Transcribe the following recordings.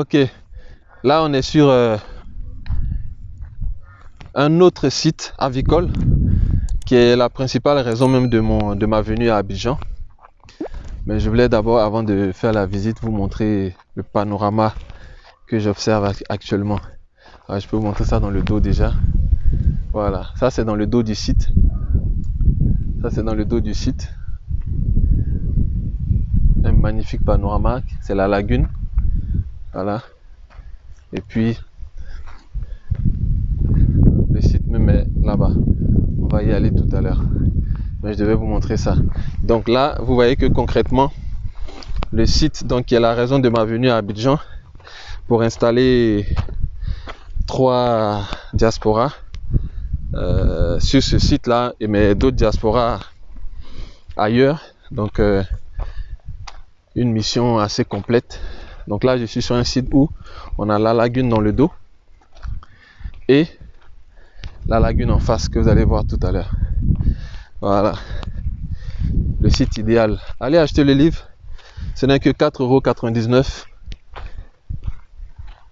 Ok, là on est sur un autre site avicole qui est la principale raison même de ma venue à Abidjan. Mais je voulais d'abord, avant de faire la visite, vous montrer le panorama que j'observe actuellement. Alors, je peux vous montrer ça dans le dos déjà. Voilà, ça c'est dans le dos du site. Ça c'est dans le dos du site. Un magnifique panorama, c'est la lagune. Voilà. Et puis le site même est là-bas. On va y aller tout à l'heure. Mais je devais vous montrer ça. Donc là, vous voyez que concrètement, le site, donc qui est la raison de ma venue à Abidjan, pour installer 3 diasporas sur ce site-là, et mais d'autres diasporas ailleurs. Donc une mission assez complète. Donc là, je suis sur un site où on a la lagune dans le dos et la lagune en face que vous allez voir tout à l'heure. Voilà, le site idéal. Allez acheter le livre, ce n'est que 4,99 €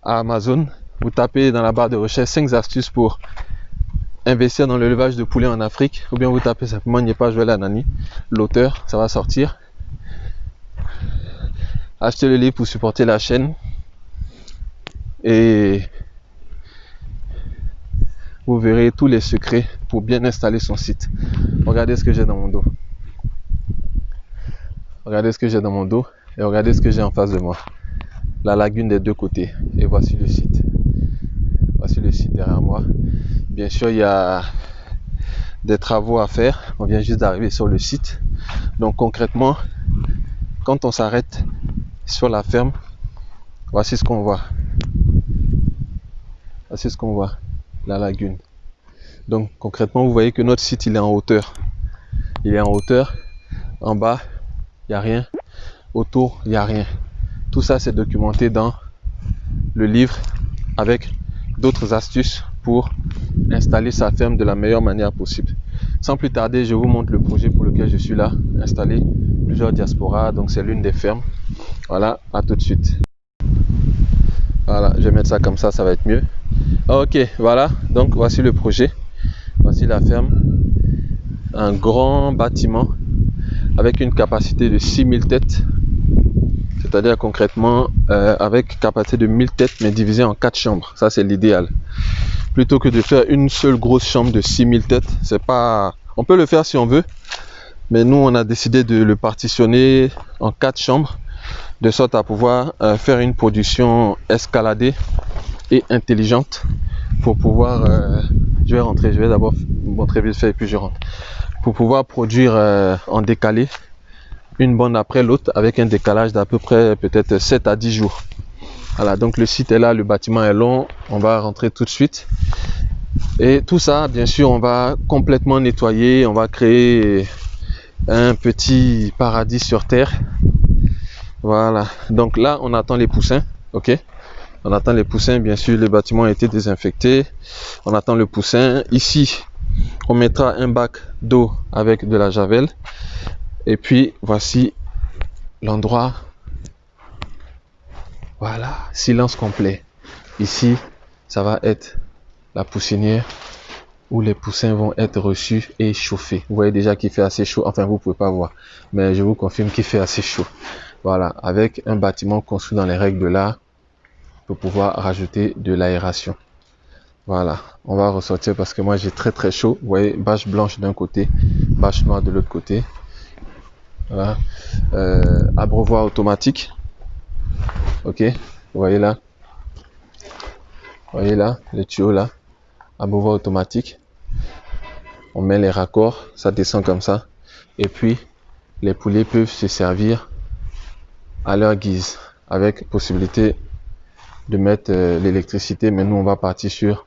à Amazon. Vous tapez dans la barre de recherche 5 astuces pour investir dans l'élevage de poulets en Afrique, ou bien vous tapez simplement Nyepa Joel Anani, l'auteur, ça va sortir. Achetez le livre pour supporter la chaîne et vous verrez tous les secrets pour bien installer son site. Regardez ce que j'ai dans mon dos. Regardez ce que j'ai dans mon dos et regardez ce que j'ai en face de moi. La lagune des deux côtés. Et voici le site. Voici le site derrière moi. Bien sûr, il y a des travaux à faire. On vient juste d'arriver sur le site. Donc concrètement, quand on s'arrête sur la ferme, voici ce qu'on voit. Voici ce qu'on voit. La lagune. Donc concrètement, vous voyez que notre site, il est en hauteur. Il est en hauteur. En bas, il n'y a rien. Autour, il n'y a rien. Tout ça, c'est documenté dans le livre avec d'autres astuces pour installer sa ferme de la meilleure manière possible. Sans plus tarder, je vous montre le projet pour lequel je suis là. Installer plusieurs diasporas. Donc c'est l'une des fermes. Voilà, à tout de suite. Voilà, je vais mettre ça comme ça va être mieux. Ok, voilà, donc voici le projet. Voici la ferme. Un grand bâtiment avec une capacité de 6000 têtes. C'est-à-dire concrètement avec capacité de 1000 têtes mais divisé en 4 chambres. Ça c'est l'idéal. Plutôt que de faire une seule grosse chambre de 6000 têtes, c'est pas... On peut le faire si on veut, mais nous on a décidé de le partitionner en 4 chambres de sorte à pouvoir faire une production escaladée et intelligente pour pouvoir je vais rentrer, je vais d'abord montrer vite fait et puis je rentre, pour pouvoir produire en décalé une bonne après l'autre avec un décalage d'à peu près peut-être 7 à 10 jours. Voilà, donc le site est là, le bâtiment est long, on va rentrer tout de suite. Et tout ça, bien sûr, on va complètement nettoyer, on va créer un petit paradis sur terre. Voilà, donc là, on attend les poussins, ok? On attend les poussins, bien sûr, le bâtiment a été désinfecté. On attend le poussin. Ici, on mettra un bac d'eau avec de la javel. Et puis, voici l'endroit. Voilà, silence complet. Ici, ça va être la poussinière où les poussins vont être reçus et chauffés. Vous voyez déjà qu'il fait assez chaud. Enfin, vous pouvez pas voir, mais je vous confirme qu'il fait assez chaud. Voilà, avec un bâtiment construit dans les règles de l'art pour pouvoir rajouter de l'aération. Voilà, on va ressortir parce que moi j'ai très chaud. Vous voyez, bâche blanche d'un côté, bâche noire de l'autre côté. Voilà, abreuvoir automatique. Ok, vous voyez là, le tuyau là, abreuvoir automatique. On met les raccords, ça descend comme ça. Et puis les poulets peuvent se servir à leur guise, avec possibilité de mettre l'électricité, mais nous on va partir sur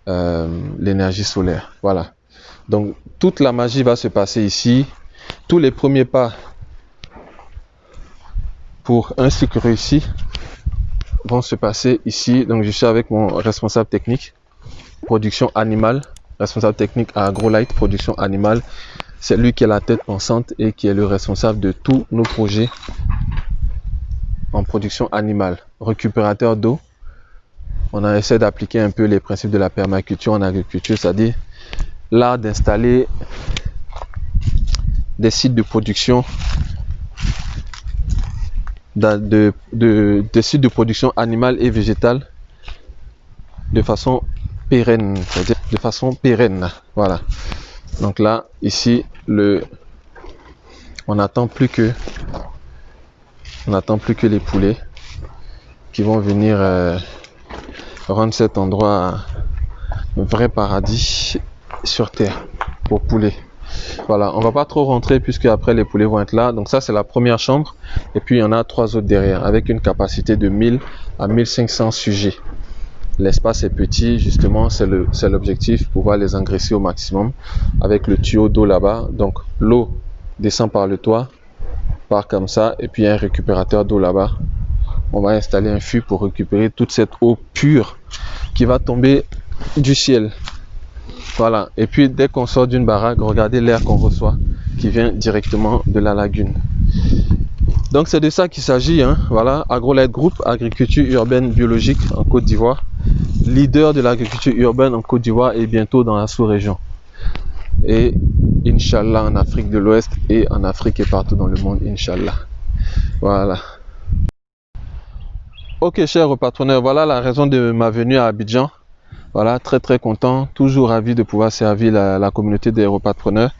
l'énergie solaire. Voilà, donc toute la magie va se passer ici. Tous les premiers pas pour un cycle réussi vont se passer ici. Donc je suis avec mon responsable technique production animale, responsable technique à AgroLight production animale. C'est lui qui est la tête pensante et qui est le responsable de tous nos projets en production animale. Récupérateur d'eau. On a essayé d'appliquer un peu les principes de la permaculture en agriculture, c'est-à-dire l'art d'installer des sites de production des sites de production animale et végétale de façon pérenne, c'est-à-dire de façon pérenne. Voilà. Donc là, ici, on n'attend plus que les poulets qui vont venir rendre cet endroit un vrai paradis sur terre pour poulets. Voilà, on va pas trop rentrer puisque après les poulets vont être là. Donc ça c'est la première chambre et puis il y en a 3 autres derrière avec une capacité de 1000 à 1500 sujets. L'espace est petit, justement c'est l'objectif, pouvoir les engraisser au maximum avec le tuyau d'eau là-bas. Donc l'eau descend par le toit, part comme ça, et puis il y a un récupérateur d'eau là-bas. On va installer un fût pour récupérer toute cette eau pure qui va tomber du ciel. Voilà, et puis dès qu'on sort d'une baraque, regardez l'air qu'on reçoit qui vient directement de la lagune. Donc c'est de ça qu'il s'agit, hein. Voilà, AgroLight Group, agriculture urbaine biologique en Côte d'Ivoire, leader de l'agriculture urbaine en Côte d'Ivoire et bientôt dans la sous-région. Et Inch'Allah en Afrique de l'Ouest et en Afrique et partout dans le monde, Inch'Allah. Voilà. Ok, chers repatroneurs, voilà la raison de ma venue à Abidjan. Voilà, très content, toujours ravi de pouvoir servir la communauté des repatroneurs,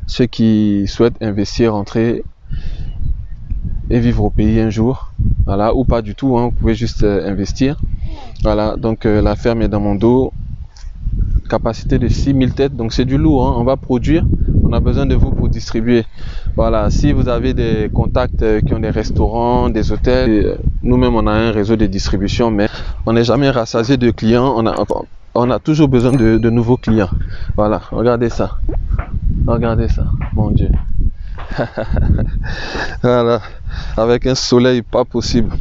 ceux qui souhaitent investir, rentrer et vivre au pays un jour, voilà, ou pas du tout, hein, vous pouvez juste investir. Voilà, donc la ferme est dans mon dos, capacité de 6000 têtes, donc c'est du lourd, hein, on va produire, on a besoin de vous pour distribuer. Voilà, si vous avez des contacts qui ont des restaurants, des hôtels, nous-mêmes on a un réseau de distribution, mais on n'est jamais rassasié de clients, on a toujours besoin de nouveaux clients. Voilà, regardez ça, mon Dieu. Voilà, avec un soleil pas possible,